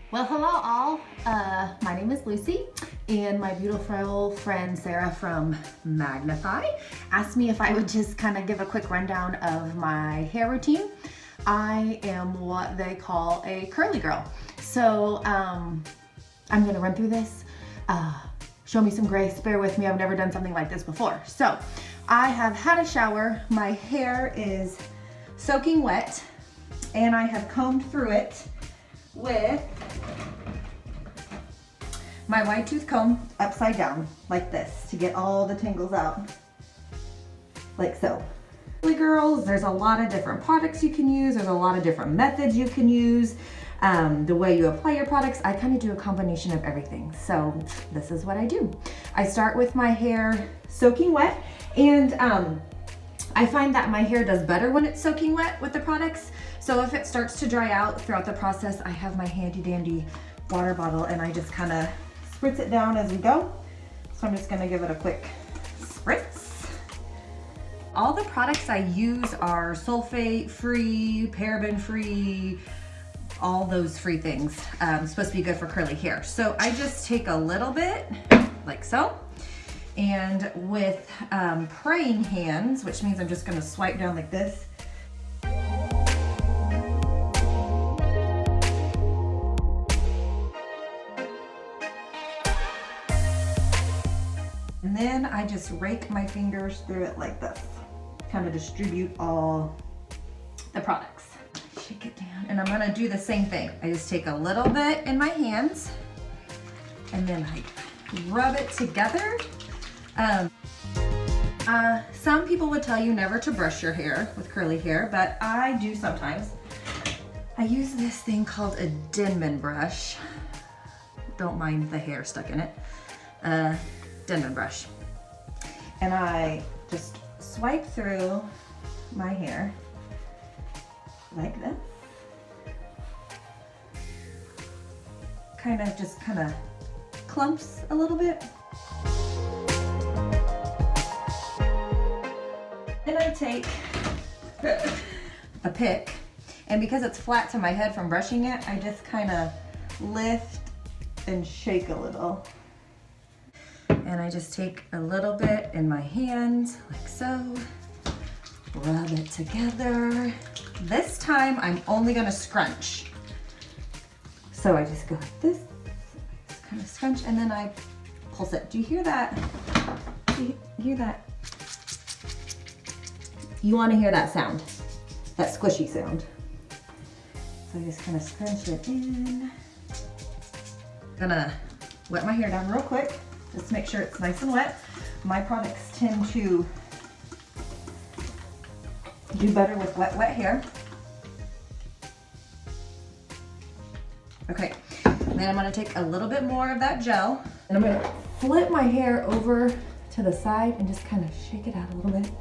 Well, hello all. My name is Lucy, and my beautiful friend Sarah from Magnify asked me if I would just kind of give a quick rundown of my hair routine. I am what they call a curly girl. So I'm gonna run through this. Show me some grace, bear with me, I've never done something like this before. So I have had a shower, my hair is soaking wet, and I have combed through it with my wide tooth comb upside down like this to get all the tangles out, like so. Curly girls, there's a lot of different products you can use. There's a lot of different methods you can use. The way you apply your products, I kind of do a combination of everything. So this is what I do. I start with my hair soaking wet, and I find that my hair does better when it's soaking wet with the products. So if it starts to dry out throughout the process, I have my handy dandy water bottle and I just kind of spritz it down as we go. So I'm just gonna give it a quick spritz. All the products I use are sulfate free, paraben free, all those free things. Supposed to be good for curly hair. So I just take a little bit, like so. And with praying hands, which means I'm just gonna swipe down like this. And then I just rake my fingers through it like this. Kind of distribute all the products. Shake it down. And I'm gonna do the same thing. I just take a little bit in my hands and then I rub it together. Some people would tell you never to brush your hair with curly hair, but I do sometimes. I use this thing called a Denman brush. Don't mind the hair stuck in it. Denman brush. And I just swipe through my hair like this. Kind of clumps a little bit. Then I take a pick, and because it's flat to my head from brushing it, I just kind of lift and shake a little. And I just take a little bit in my hands, like so, rub it together. This time, I'm only gonna scrunch. So I just go like this, just kind of scrunch, and then I pulse it. Do you hear that? Do you hear that? You wanna hear that sound, that squishy sound. So I just kind of scrunch it in. Gonna wet my hair down real quick. Just make sure it's nice and wet. My products tend to do better with wet hair. Okay, and then I'm gonna take a little bit more of that gel and I'm gonna flip my hair over to the side and just kind of shake it out a little bit.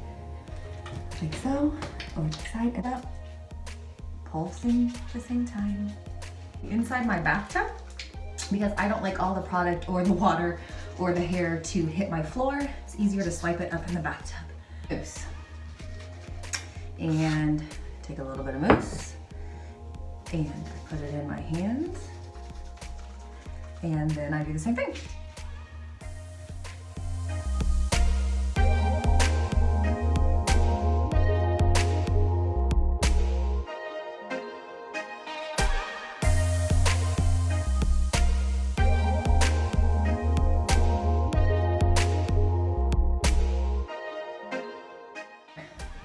Like so, over to the side and up. Pulsing at the same time. Inside my bathtub, because I don't like all the product or the water or the hair to hit my floor, it's easier to swipe it up in the bathtub. Mousse. And take a little bit of mousse and I put it in my hands, and then I do the same thing.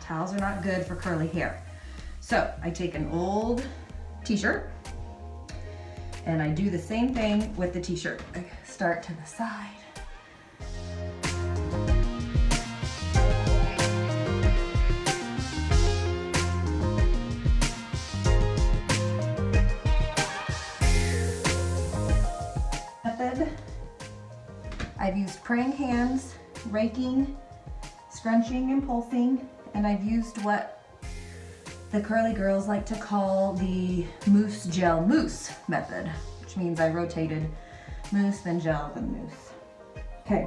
Towels are not good for curly hair. So I take an old t-shirt and I do the same thing with the t-shirt. I start to the side. Method. I've used praying hands, raking, scrunching and pulsing, and I've used what the curly girls like to call the mousse gel mousse method, which means I rotated mousse, then gel, then mousse. Okay,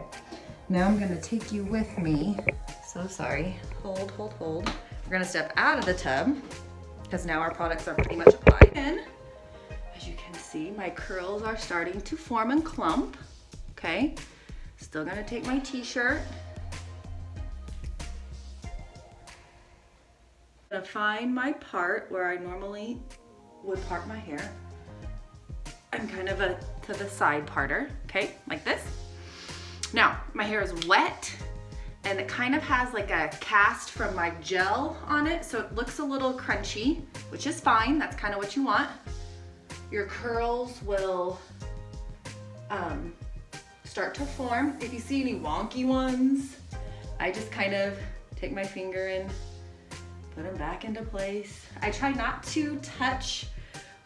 now I'm gonna take you with me. So sorry, hold. We're gonna step out of the tub because now our products are pretty much applied. And As you can see, my curls are starting to form and clump, okay? Still gonna take my t-shirt. Gonna find my part where I normally would part my hair. I'm kind of to the side parter, okay? Like this. Now, my hair is wet and it kind of has like a cast from my gel on it, so it looks a little crunchy, which is fine. That's kind of what you want. Your curls will start to form. If you see any wonky ones, I just kind of take my finger and put them back into place. I try not to touch,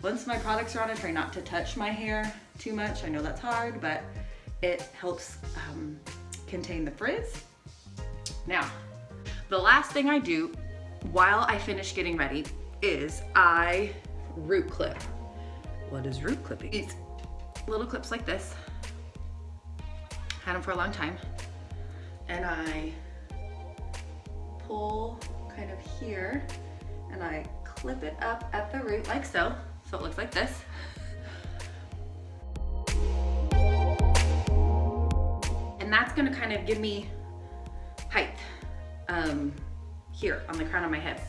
once my products are on, I try not to touch my hair too much. I know that's hard, but it helps contain the frizz. Now, the last thing I do while I finish getting ready is I root clip. What is root clipping? These little clips like this. Had them for a long time. And I pull kind of here and I clip it up at the root like so. So it looks like this. And that's gonna kind of give me height here on the crown of my head.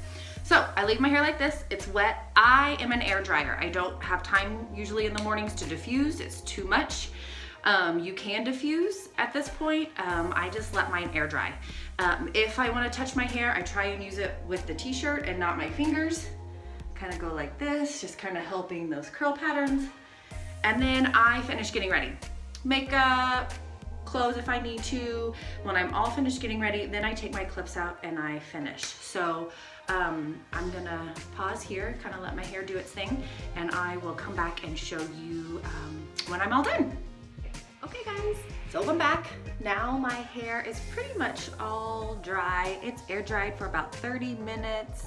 So I leave my hair like this, it's wet. I am an air dryer. I don't have time usually in the mornings to diffuse, it's too much. You can diffuse at this point. I just let mine air dry. If I wanna touch my hair, I try and use it with the t-shirt and not my fingers. Kind of go like this, just kind of helping those curl patterns. And then I finish getting ready. Makeup, clothes if I need to. When I'm all finished getting ready, then I take my clips out and I finish. So I'm gonna pause here, kind of let my hair do its thing, and I will come back and show you when I'm all done. Okay guys, so I'm back. Now my hair is pretty much all dry. It's air dried for about 30 minutes.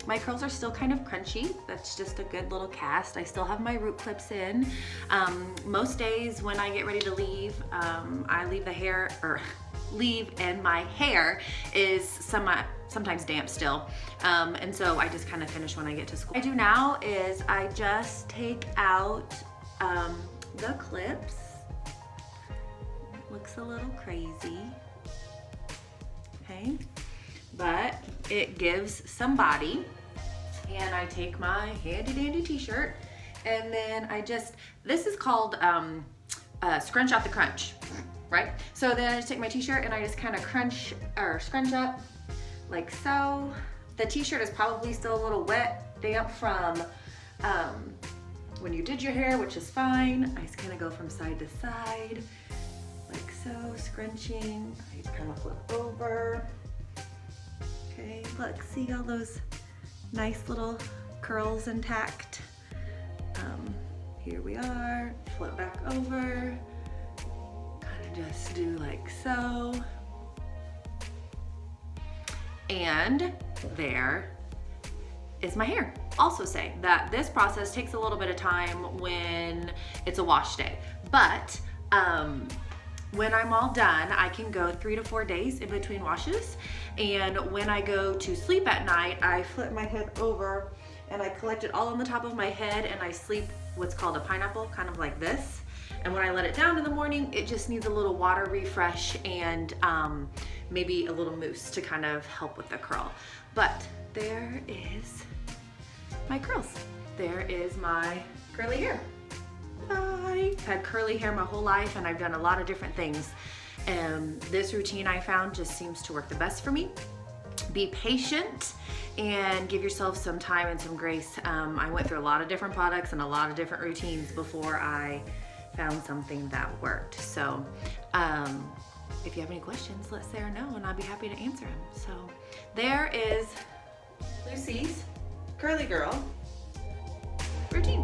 My curls are still kind of crunchy. That's just a good little cast. I still have my root clips in. Most days when I get ready to leave, I leave the hair, or leave, and my hair is sometimes damp still. And so I just kind of finish when I get to school. What I do now is I just take out the clips. Looks a little crazy, okay? But it gives some body. And I take my handy dandy t-shirt and then I just, this is called scrunch out the crunch, right? So then I just take my t-shirt and I just kind of crunch or scrunch up like so. The t-shirt is probably still a little wet, damp from when you did your hair, which is fine. I just kind of go from side to side like so, scrunching. I just kind of flip over. Okay, look, see all those nice little curls intact. Here we are, flip back over, kind of just do like so. And there is my hair. Also say that this process takes a little bit of time when it's a wash day, but when I'm all done, I can go 3 to 4 days in between washes. And when I go to sleep at night, I flip my head over and I collect it all on the top of my head and I sleep what's called a pineapple, kind of like this. And when I let it down in the morning, it just needs a little water refresh and maybe a little mousse to kind of help with the curl. But there is my curls. There is my curly hair. I've had curly hair my whole life and I've done a lot of different things. And this routine I found just seems to work the best for me. Be patient and give yourself some time and some grace. I went through a lot of different products and a lot of different routines before I found something that worked. So if you have any questions, let Sarah know and I'll be happy to answer them. So there is Lucy's Curly Girl routine.